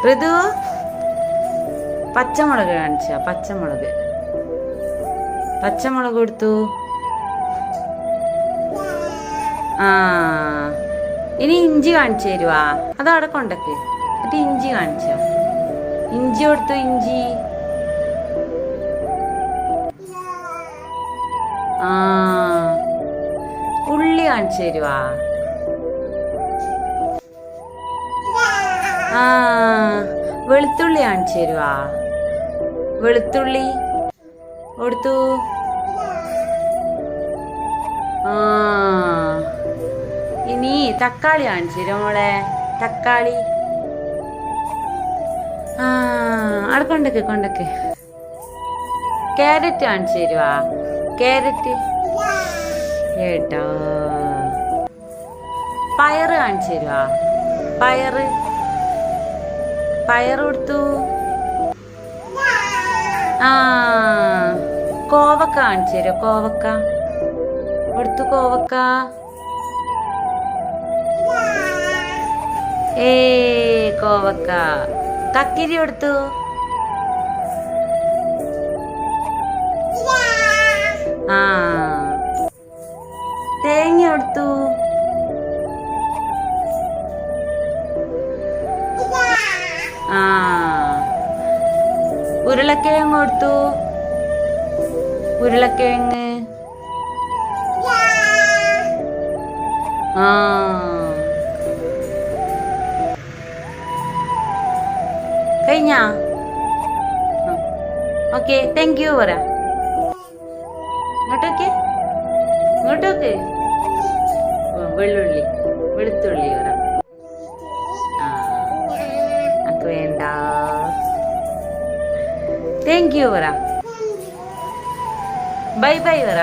ഋതു പച്ചമുളക് കാണിച്ച പച്ചമുളക് പച്ചമുളക് കൊടുത്തു. ആ ഇനി ഇഞ്ചി കാണിച്ചു തരുവാ. അതവിടെ കൊണ്ടക്ക് എന്നിട്ട് ഇഞ്ചി കാണിച്ച. ഇഞ്ചി കൊടുത്തു. ഇഞ്ചി. ആ ഉള്ളി കാണിച്ചു തരുവാ. ആ വെളുത്തുള്ളി കാണിച്ചു തരുവാ. വെളുത്തുള്ളി കൊടുത്തു. ആ ഇനി തക്കാളി കാണിച്ചു തരുമോ മോളെ? തക്കാളി. ആ അവിടെ കൊണ്ടക്ക്. ക്യാരറ്റ് കാണിച്ചു തരുവാ. ക്യാരറ്റ് കേട്ടോ. പയറ് കാണിച്ചു തരുവാ. പയറ് കൊടുത്തു. ആ കോവക്ക കാണിച്ചു തരുമോ? കോവക്ക കൊടുത്തു. കോവക്ക. കോവക്ക. കക്കിരി കൊടുത്തു. ആ തേങ്ങ കൊടുത്തു. ആ ഉരുളക്കിഴങ്ങ് കൊടുത്തു. ഉരുളക്കിഴങ്ങ്. ആ കഴിഞ്ഞ. ഓക്കെ താങ്ക് യു പറ. ഇങ്ങോട്ടോക്കെ വെളുത്തുള്ളി പറ. ആ അത് വേണ്ട. താങ്ക് യു പറ. ബൈ ബൈ പറ.